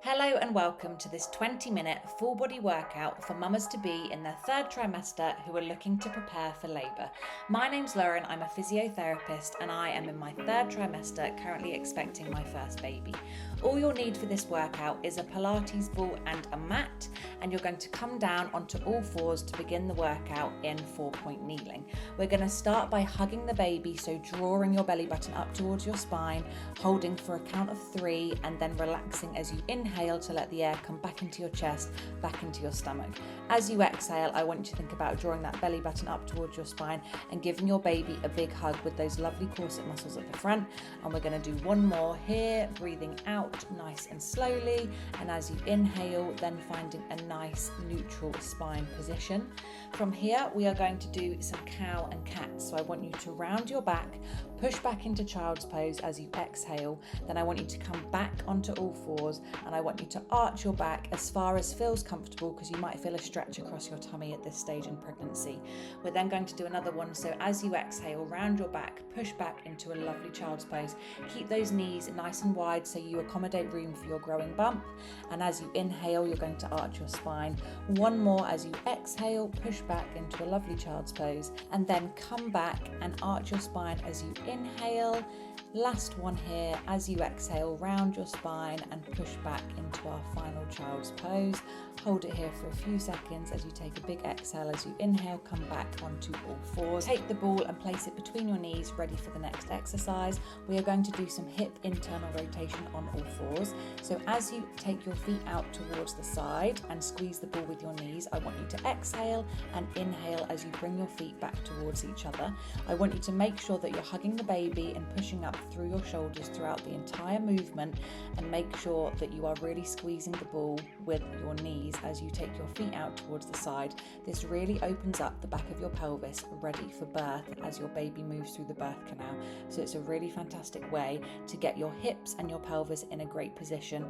Hello and welcome to this 20-minute full body workout for mamas to be in their third trimester who are looking to prepare for labour. My name's Lauren, I'm a physiotherapist and I am in my third trimester currently expecting my first baby. All you'll need for this workout is a Pilates ball and a mat, and you're going to come down onto all fours to begin the workout in 4-point kneeling. We're going to start by hugging the baby, so drawing your belly button up towards your spine, holding for a count of 3 and then relaxing as you inhale to let the air come back into your chest, back into your stomach. As you exhale, I want you to think about drawing that belly button up towards your spine and giving your baby a big hug with those lovely corset muscles at the front. And we're going to do one more here, breathing out nice and slowly, and as you inhale, then finding a nice neutral spine position. From here, we are going to do some cow and cat. So I want you to round your back, push back into child's pose as you exhale. Then I want you to come back onto all fours, and I want you to arch your back as far as feels comfortable, because you might feel a stretch across your tummy at this stage in pregnancy. We're then going to do another one. So as you exhale, round your back, push back into a lovely child's pose. Keep those knees nice and wide so you accommodate room for your growing bump. And as you inhale, you're going to arch your spine. One more as you exhale, push back into a lovely child's pose, and then come back and arch your spine as you inhale. Last one here, as you exhale, round your spine and push back into our final child's pose. Hold it here for a few seconds as you take a big exhale. As you inhale, come back onto all fours. Take the ball and place it between your knees, ready for the next exercise. We are going to do some hip internal rotation on all fours. So as you take your feet out towards the side and squeeze the ball with your knees, I want you to exhale and inhale as you bring your feet back towards each other. I want you to make sure that you're hugging the baby and pushing up through your shoulders throughout the entire movement, and make sure that you are really squeezing the ball with your knees as you take your feet out towards the side. This really opens up the back of your pelvis, ready for birth as your baby moves through the birth canal. So it's a really fantastic way to get your hips and your pelvis in a great position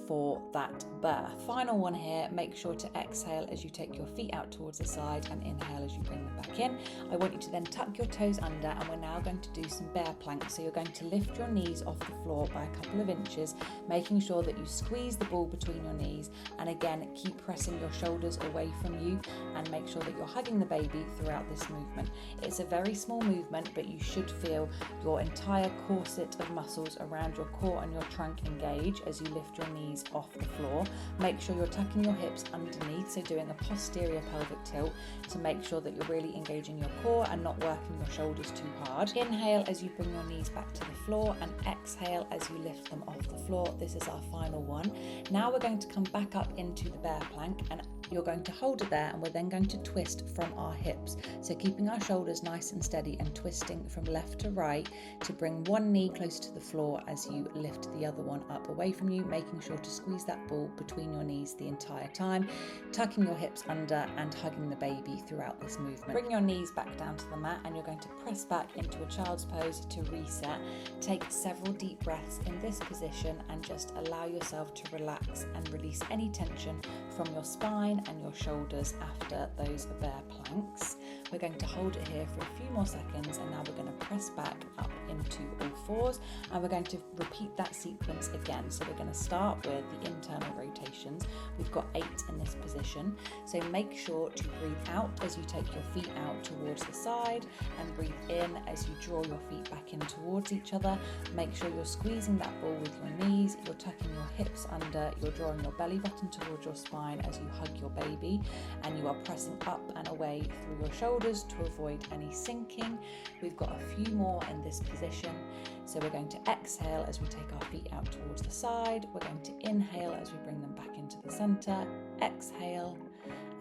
for that birth. Final one here, make sure to exhale as you take your feet out towards the side and inhale as you bring them back in. I want you to then tuck your toes under, and we're now going to do some bear plank. So you're going to lift your knees off the floor by a couple of inches, making sure that you squeeze the ball between your knees, and again keep pressing your shoulders away from you, and make sure that you're hugging the baby throughout this movement. It's a very small movement, but you should feel your entire corset of muscles around your core and your trunk engage as you lift your knees off the floor. Make sure you're tucking your hips underneath, so doing a posterior pelvic tilt to make sure that you're really engaging your core and not working your shoulders too hard. Inhale as you bring your knees back to the floor, and exhale as you lift them off the floor. This is our final one. Now we're going to come back up into the bear plank, and you're going to hold it there, and we're then going to twist from our hips. So keeping our shoulders nice and steady and twisting from left to right to bring one knee close to the floor as you lift the other one up away from you, making sure to squeeze that ball between your knees the entire time, tucking your hips under and hugging the baby throughout this movement. Bring your knees back down to the mat, and you're going to press back into a child's pose to reset. Take several deep breaths in this position and just allow yourself to relax and release any tension from your spine and your shoulders after those bear planks. We're going to hold it here for a few more seconds, and now we're going to press back up into all fours, and we're going to repeat that sequence again. So we're going to start with the internal rotations. We've got 8 in this position, so make sure to breathe out as you take your feet out towards the side, and breathe in as you draw your feet back in towards each other. Make sure you're squeezing that ball with your knees, you're tucking your hips under, you're drawing your belly button towards your spine as you hug your baby, and you are pressing up and away through your shoulders to avoid any sinking. We've got a few more in this position. So we're going to exhale as we take our feet out towards the side. We're going to inhale as we bring them back into the center. Exhale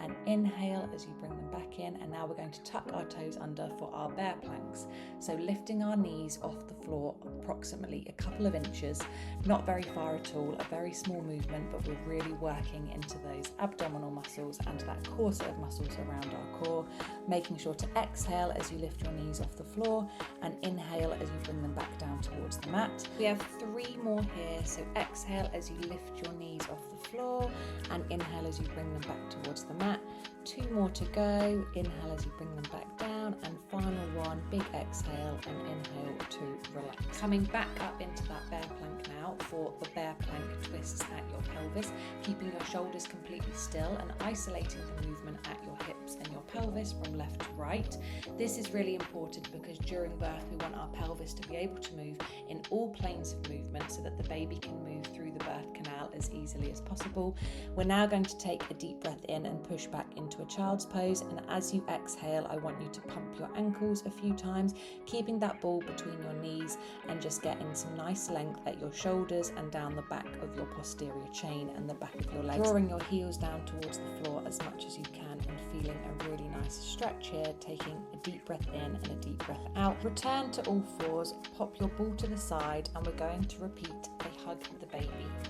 and inhale as you bring them back in. And now we're going to tuck our toes under for our bear planks. So lifting our knees off the floor approximately a couple of inches, not very far at all, a very small movement, but we're really working into those abdominal muscles and that corset of muscles around our core, making sure to exhale as you lift your knees off the floor, and inhale as you bring them back down towards the mat. We have 3 more here, so exhale as you lift your knees off the floor, and inhale as you bring them back towards the mat. that. 2 more to go. Inhale as you bring them back down, and final one, big exhale and inhale to relax. Coming back up into that bear plank now for the bear plank twists at your pelvis, keeping your shoulders completely still and isolating the movement at your hips and your pelvis from left to right. This is really important because during birth we want our pelvis to be able to move in all planes of movement so that the baby can move through the birth canal as easily as possible. We're now going to take a deep breath in and push back into a child's pose, and as you exhale I want you to pump your ankles a few times, keeping that ball between your knees and just getting some nice length at your shoulders and down the back of your posterior chain and the back of your legs, drawing your heels down towards the floor as much as you can and feeling a really nice stretch here, taking a deep breath in and a deep breath out. Return to all fours, pop your ball to the side, and we're going to repeat a hug the baby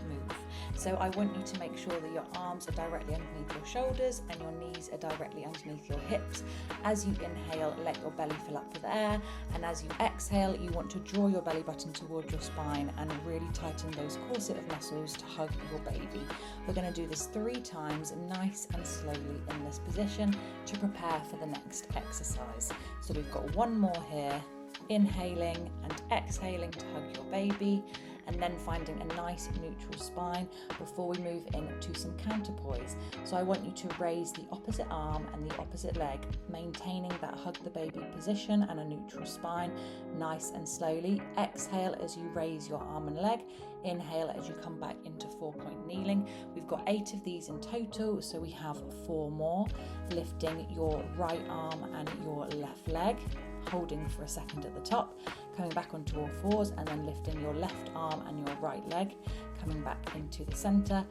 move. So I want you to make sure that your arms are directly underneath your shoulders and your knees are directly underneath your hips. As you inhale, let your belly fill up with air, and as you exhale, you want to draw your belly button towards your spine and really tighten those corset of muscles to hug your baby. We're going to do this 3 times, nice and slowly in this position, to prepare for the next exercise. So we've got 1 more here, inhaling and exhaling to hug your baby, and then finding a nice neutral spine before we move into some counterpoise. So I want you to raise the opposite arm and the opposite leg, maintaining that hug the baby position and a neutral spine, nice and slowly. Exhale as you raise your arm and leg. Inhale as you come back into 4-point kneeling. We've got 8 of these in total, so we have 4 more. Lifting your right arm and your left leg, holding for a second at the top, coming back onto all fours, and then lifting your left arm and your right leg, coming back into the center.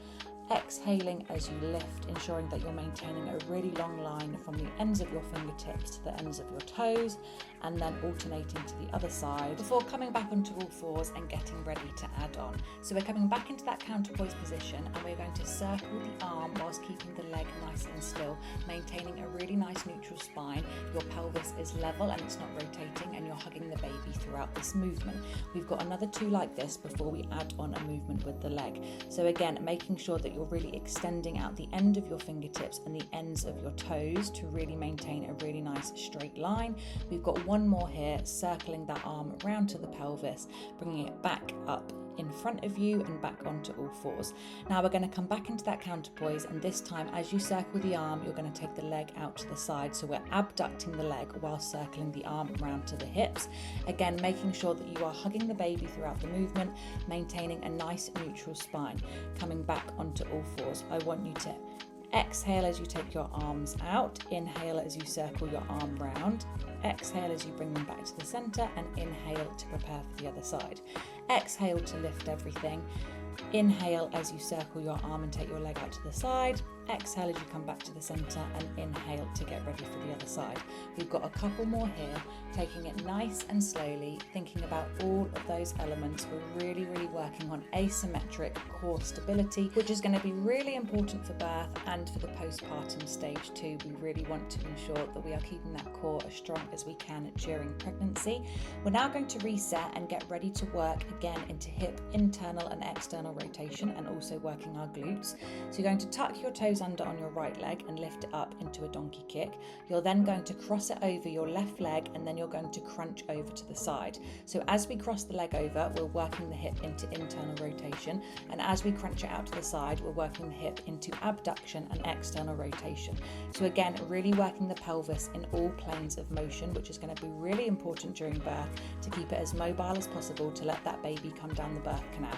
Exhaling as you lift, ensuring that you're maintaining a really long line from the ends of your fingertips to the ends of your toes, and then alternating to the other side before coming back onto all fours and getting ready to add on. So we're coming back into that counterpoise position, and we're going to circle the arm whilst keeping the leg nice and still, maintaining a really nice neutral spine. Your pelvis is level and it's not rotating, and you're hugging the baby throughout this movement. We've got another 2 like this before we add on a movement with the leg. So again, making sure that you're really extending out the end of your fingertips and the ends of your toes to really maintain a really nice straight line. We've got 1 more here, circling that arm round to the pelvis, bringing it back up in front of you and back onto all fours. Now we're going to come back into that counterpoise, and this time as you circle the arm, you're going to take the leg out to the side. So we're abducting the leg while circling the arm round to the hips. Again, making sure that you are hugging the baby throughout the movement, maintaining a nice neutral spine. Coming back onto all fours, I want you to exhale as you take your arms out, inhale as you circle your arm round, exhale as you bring them back to the center, and inhale to prepare for the other side. Exhale to lift everything. Inhale as you circle your arm and take your leg out to the side. Exhale as you come back to the center, and inhale to get ready for the other side. We've got a couple more here, taking it nice and slowly, thinking about all of those elements. We're really working on asymmetric core stability, which is going to be really important for birth and for the postpartum stage too. We really want to ensure that we are keeping that core as strong as we can during pregnancy. We're now going to reset and get ready to work again into hip internal and external rotation, and also working our glutes. So you're going to tuck your toes under on your right leg and lift it up into a donkey kick. You're then going to cross it over your left leg, and then you're going to crunch over to the side. So as we cross the leg over, we're working the hip into internal rotation, and as we crunch it out to the side, we're working the hip into abduction and external rotation. So again, really working the pelvis in all planes of motion, which is going to be really important during birth to keep it as mobile as possible to let that baby come down the birth canal.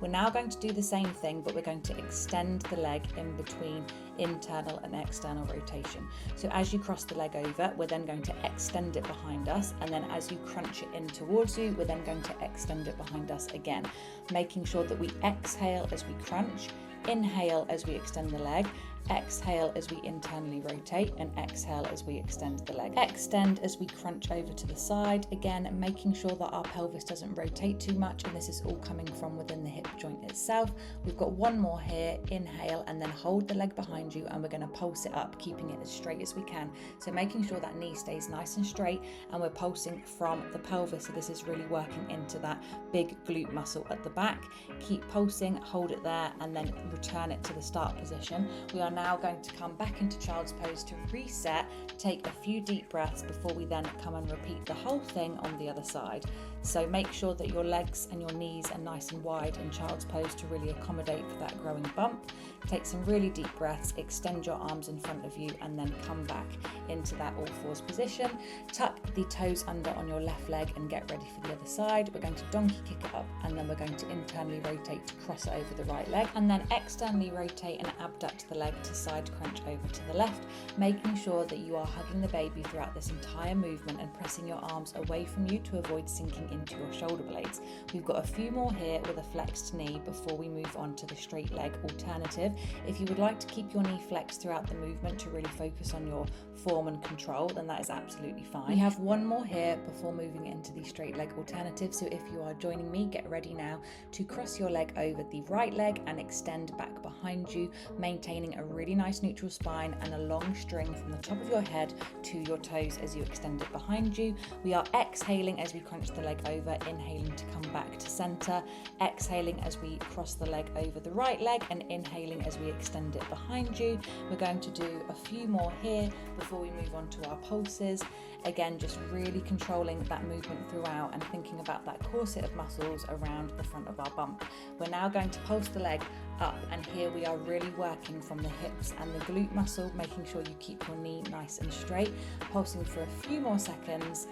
We're now going to do the same thing, but we're going to extend the leg in between internal and external rotation. So as you cross the leg over, we're then going to extend it behind us, and then as you crunch it in towards you, we're then going to extend it behind us again, making sure that we exhale as we crunch, inhale as we extend the leg, exhale as we internally rotate, and exhale as we extend the leg. Extend as we crunch over to the side, again making sure that our pelvis doesn't rotate too much, and this is all coming from within the hip joint itself. We've got 1 more here, inhale and then hold the leg behind you, and we're going to pulse it up, keeping it as straight as we can. So making sure that knee stays nice and straight, and we're pulsing from the pelvis, so this is really working into that big glute muscle at the back. Keep pulsing, hold it there, and then return it to the start position. We are now going to come back into child's pose to reset, take a few deep breaths before we then come and repeat the whole thing on the other side. So make sure that your legs and your knees are nice and wide in child's pose to really accommodate for that growing bump. Take some really deep breaths, extend your arms in front of you, and then come back into that all fours position. Tuck the toes under on your left leg and get ready for the other side. We're going to donkey kick it up, and then we're going to internally rotate to cross it over the right leg, and then externally rotate and abduct the leg to side crunch over to the left, making sure that you are hugging the baby throughout this entire movement and pressing your arms away from you to avoid sinking into your shoulder blades. We've got a few more here with a flexed knee before we move on to the straight leg alternative. If you would like to keep your knee flexed throughout the movement to really focus on your form and control, then that is absolutely fine. We have one more here before moving into the straight leg alternative. So if you are joining me, get ready now to cross your leg over the right leg and extend back behind you, maintaining a really nice neutral spine and a long string from the top of your head to your toes as you extend it behind you. We are exhaling as we crunch the leg over, inhaling to come back to center, exhaling as we cross the leg over the right leg, and inhaling as we extend it behind you. We're going to do a few more here before we move on to our pulses. Again, just really controlling that movement throughout and thinking about that corset of muscles around the front of our bump. We're now going to pulse the leg up, and here we are really working from the hips and the glute muscle, making sure you keep your knee nice and straight, pulsing for a few more seconds,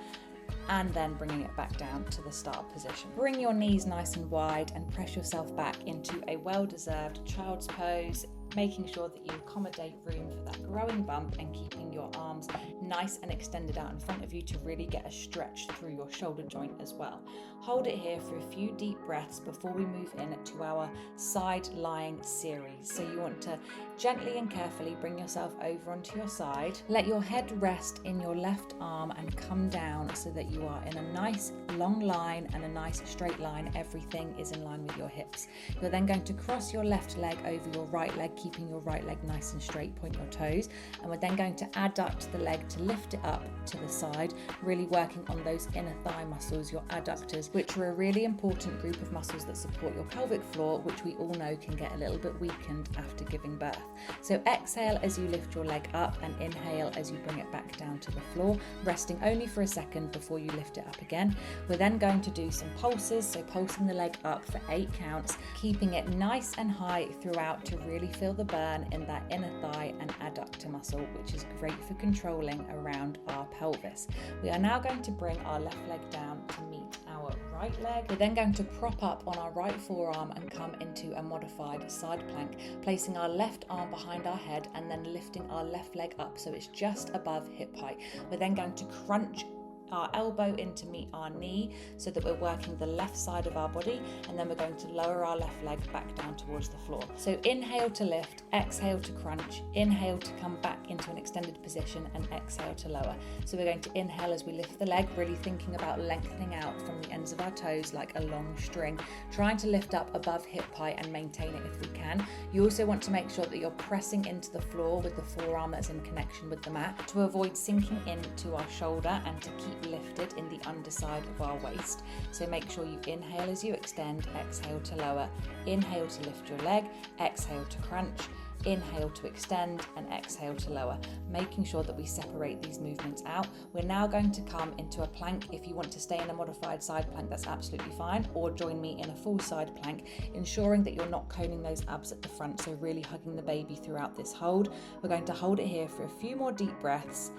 and then bringing it back down to the start position. Bring your knees nice and wide and press yourself back into a well-deserved child's pose, making sure that you accommodate room for that growing bump and keeping your arms nice and extended out in front of you to really get a stretch through your shoulder joint as well. Hold it here for a few deep breaths before we move in to our side lying series. So you want to gently and carefully bring yourself over onto your side. Let your head rest in your left arm and come down so that you are in a nice long line and a nice straight line. Everything is in line with your hips. You're then going to cross your left leg over your right leg, keeping your right leg nice and straight, point your toes, and we're then going to adduct the leg to lift it up to the side, really working on those inner thigh muscles, your adductors, which are a really important group of muscles that support your pelvic floor, which we all know can get a little bit weakened after giving birth. So exhale as you lift your leg up and inhale as you bring it back down to the floor, resting only for a second before you lift it up again. We're then going to do some pulses, so pulsing the leg up for 8 counts, keeping it nice and high throughout to really feel the burn in that inner thigh and adductor muscle, which is great for controlling around our pelvis. We are now going to bring our left leg down to meet our right leg. We're then going to prop up on our right forearm and come into a modified side plank, placing our left arm behind our head and then lifting our left leg up so it's just above hip height. We're then going to crunch our elbow in to meet our knee so that we're working the left side of our body, and then we're going to lower our left leg back down towards the floor. So inhale to lift, exhale to crunch, inhale to come back into an extended position, and exhale to lower. So we're going to inhale as we lift the leg, really thinking about lengthening out from the ends of our toes like a long string, trying to lift up above hip height and maintain it if we can. You also want to make sure that you're pressing into the floor with the forearm that's in connection with the mat to avoid sinking into our shoulder and to keep lifted in the underside of our waist. So make sure you inhale as you extend, exhale to lower, inhale to lift your leg, exhale to crunch, inhale to extend, and exhale to lower, making sure that we separate these movements out. We're now going to come into a plank. If you want to stay in a modified side plank, that's absolutely fine, or join me in a full side plank, ensuring that you're not coning those abs at the front, so really hugging the baby throughout this hold. We're going to hold it here for a few more deep breaths.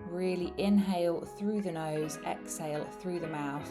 Really inhale through the nose, exhale through the mouth,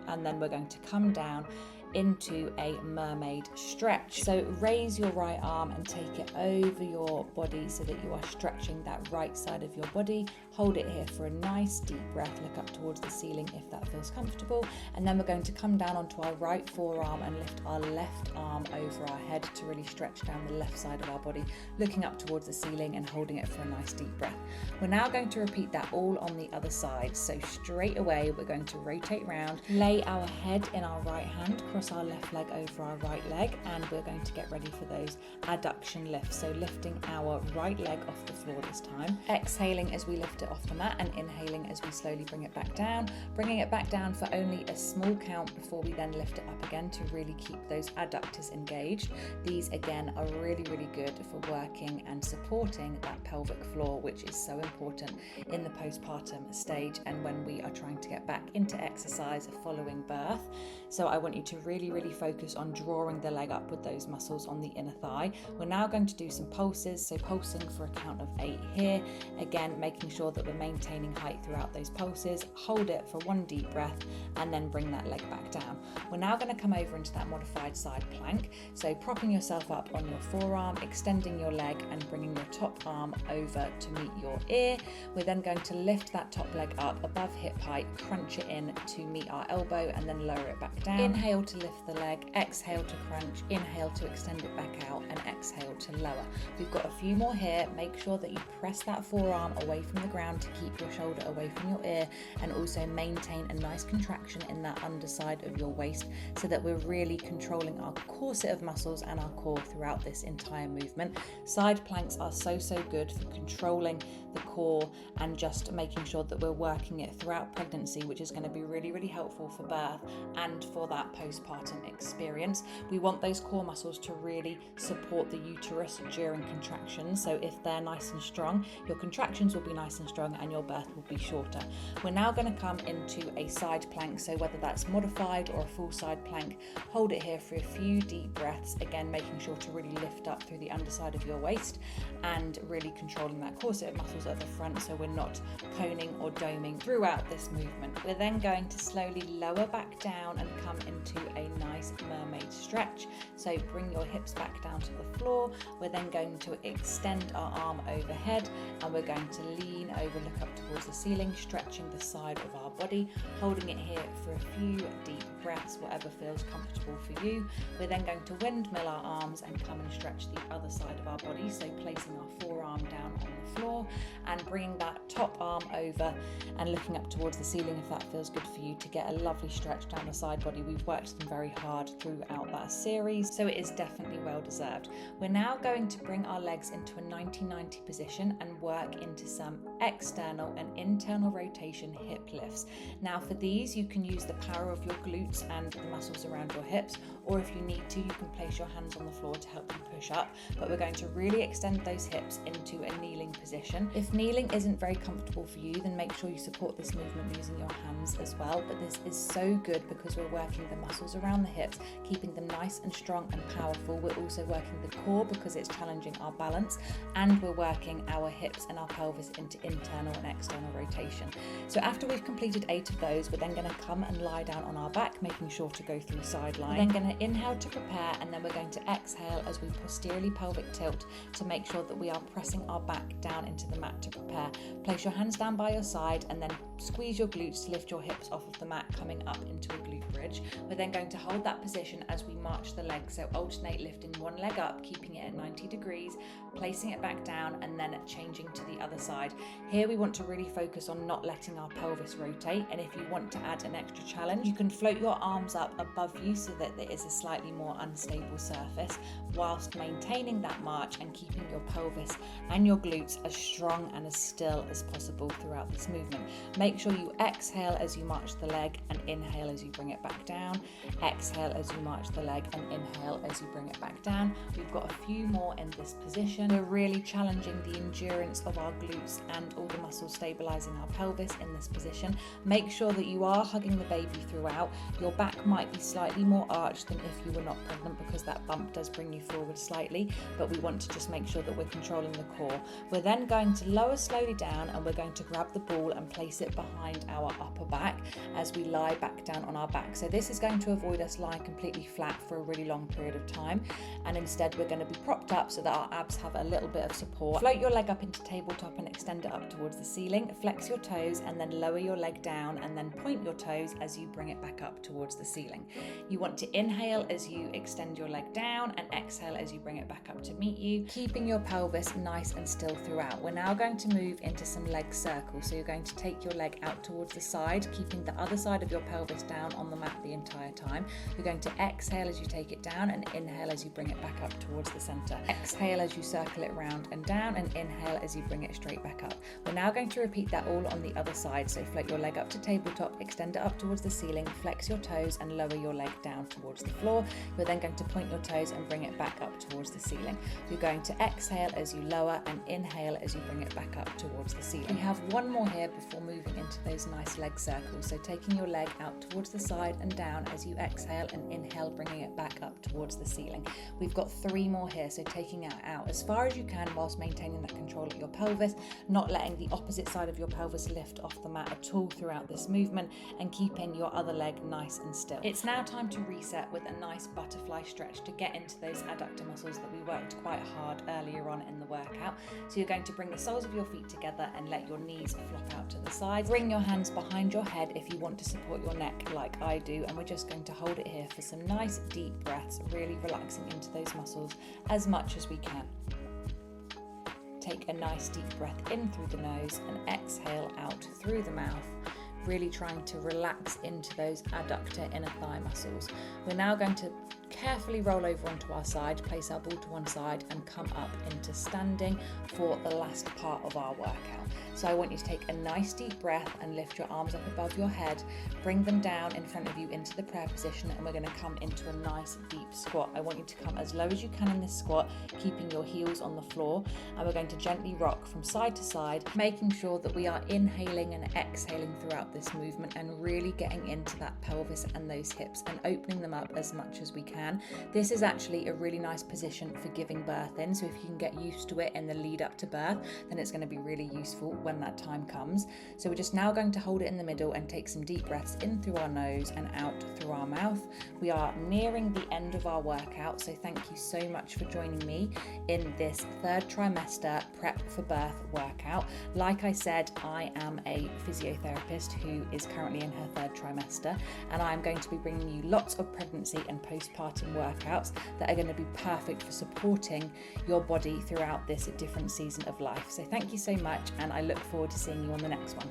and then we're going to come down into a mermaid stretch. So raise your right arm and take it over your body so that you are stretching that right side of your body. Hold it here for a nice deep breath, look up towards the ceiling if that feels comfortable, and then we're going to come down onto our right forearm and lift our left arm over our head to really stretch down the left side of our body, looking up towards the ceiling and holding it for a nice deep breath. We're now going to repeat that all on the other side. So straight away we're going to rotate round, lay our head in our right hand, cross our left leg over our right leg, and we're going to get ready for those adduction lift, so lifting our right leg off the floor this time. Exhaling as we lift it off the mat and inhaling as we slowly bring it back down, bringing it back down for only a small count before we then lift it up again to really keep those adductors engaged. These again are really good for working and supporting that pelvic floor, which is so important in the postpartum stage and when we are trying to get back into exercise following birth. So I want you to really focus on drawing the leg up with those muscles on the inner thigh. We're now going to do some pulses, so pulsing for a count of 8 here. Again, making sure that we're maintaining height throughout those pulses. Hold it for 1 deep breath and then bring that leg back down. We're now going to come over into that modified side plank, so propping yourself up on your forearm, extending your leg and bringing your top arm over to meet your ear. We're then going to lift that top leg up above hip height, crunch it in to meet our elbow and then lower it back down. Inhale to lift the leg, exhale to crunch, inhale to extend it back out and exhale to lower. We've got a few more here. Make sure that you press that forearm away from the ground to keep your shoulder away from your ear and also maintain a nice contraction in that underside of your waist so that we're really controlling our corset of muscles and our core throughout this entire movement. Side planks are so good for controlling the core and just making sure that we're working it throughout pregnancy, which is going to be really helpful for birth and for that postpartum experience. We want those core muscles to really support the uterus during contractions, so if they're nice and strong, your contractions will be nice and strong and your birth will be shorter. We're now going to come into a side plank, so whether that's modified or a full side plank, hold it here for a few deep breaths, again making sure to really lift up through the underside of your waist and really controlling that corset of muscles at the front so we're not coning or doming throughout this movement. We're then going to slowly lower back down and come into a nice mermaid stretch, so bring your hips back down to the floor. We're then going to extend our arm overhead and we're going to lean over, look up towards the ceiling, stretching the side of our body, holding it here for a few deep breaths, whatever feels comfortable for you. We're then going to windmill our arms and come and stretch the other side of our body, so placing our forearm down on the floor and bringing that top arm over and looking up towards the ceiling if that feels good for you to get a lovely stretch down the side body. We've worked them very hard throughout that series, so it is definitely well deserved. We're now going to bring our legs into a 90-90 position and work into some external and internal rotation hip lifts. Now for these, you can use the power of your glutes and the muscles around your hips, or if you need to, you can place your hands on the floor to help you push up, but we're going to really extend those hips into a kneeling position. If kneeling isn't very comfortable for you, then make sure you support this movement using your hands as well, but this is so good because we're working the muscles around the hips, keeping them nice and strong and powerful. We're also working the core because it's challenging our balance, and we're working our hips and our pelvis into internal and external rotation. So after we've completed 8 of those, we're then going to come and lie down on our back, making sure to go through side line. We're then going to inhale to prepare, and then we're going to exhale as we posteriorly pelvic tilt to make sure that we are pressing our back down into the mat to prepare. Place your hands down by your side and then squeeze your glutes to lift your hips off of the mat, coming up into a glute bridge. We're then going to hold that position as we march the legs, so alternate lifting one leg up, keeping it at 90 degrees, placing it back down and then changing to the other side. Here we want to really focus on not letting our pelvis rotate, and if you want to add an extra challenge, you can float your arms up above you so that there is a slightly more unstable surface, whilst maintaining that march and keeping your pelvis and your glutes as strong and as still as possible throughout this movement. Make sure you exhale as you march the leg and inhale as you bring it back down. Exhale as you march the leg and inhale as you bring it back down. We've got a few more in this position. We're really challenging the endurance of our glutes and all the muscles stabilizing our pelvis in this position. Make sure that you are hugging the baby throughout. Your back might be slightly more arched than if you were not pregnant because that bump does bring you forward slightly, but we want to just make sure that we're controlling the core. We're then going to lower slowly down and we're going to grab the ball and place it behind our upper back as we lie back down on our back. So this is going to avoid us lying completely flat for a really long period of time, and instead we're going to be propped up so that our abs have a little bit of support. Float your leg up into tabletop and extend it up towards the ceiling. Flex your toes and then lower your leg down and then point your toes as you bring it back up towards the ceiling. You want to inhale as you extend your leg down and exhale as you bring it back up to meet you, keeping your pelvis nice and still throughout. We're now going to move into some leg circles. So you're going to take your leg out towards the side, keeping the other side of your pelvis down on the mat the entire time. You're going to exhale as you take it down and inhale as you bring it back up towards the center. Exhale as you circle it round and down, and inhale as you bring it straight back up. We're now going to repeat that all on the other side. So float your leg up to tabletop, extend it up towards the ceiling, flex your toes and lower your leg down towards the floor. You're then going to point your toes and bring it back up towards the ceiling. You're going to exhale as you lower and inhale as you bring it back up towards the ceiling. We have one more here before moving into those nice leg circles. So taking your leg out towards the side and down as you exhale, and inhale, bringing it back up towards the ceiling. We've got 3 more here, so taking it out as far as you can whilst maintaining that control of your pelvis, not letting the opposite side of your pelvis lift off the mat at all throughout this movement, and keeping your other leg nice and still. It's now time to reset with a nice butterfly stretch to get into those adductor muscles that we worked quite hard earlier on in the workout. So you're going to bring the soles of your feet together and let your knees flop out to the side. Bring your hands behind your head if you want to support your neck like I do, and we're just going to hold it here for some nice deep breaths, really relaxing into those muscles as much as we can. Take a nice deep breath in through the nose and exhale out through the mouth, really trying to relax into those adductor inner thigh muscles. We're now going to carefully roll over onto our side, place our ball to one side and come up into standing for the last part of our workout. So I want you to take a nice deep breath and lift your arms up above your head, bring them down in front of you into the prayer position, and we're going to come into a nice deep squat. I want you to come as low as you can in this squat, keeping your heels on the floor, and we're going to gently rock from side to side, making sure that we are inhaling and exhaling throughout this movement and really getting into that pelvis and those hips and opening them up as much as we can. This is actually a really nice position for giving birth in, so if you can get used to it in the lead up to birth, then it's going to be really useful when that time comes. So we're just now going to hold it in the middle and take some deep breaths in through our nose and out through our mouth. We are nearing the end of our workout, so thank you so much for joining me in this 3rd trimester prep for birth workout. Like I said, I am a physiotherapist who is currently in her 3rd trimester, and I'm going to be bringing you lots of pregnancy and postpartum workouts that are going to be perfect for supporting your body throughout this different season of life. So thank you so much, and I look forward to seeing you on the next one.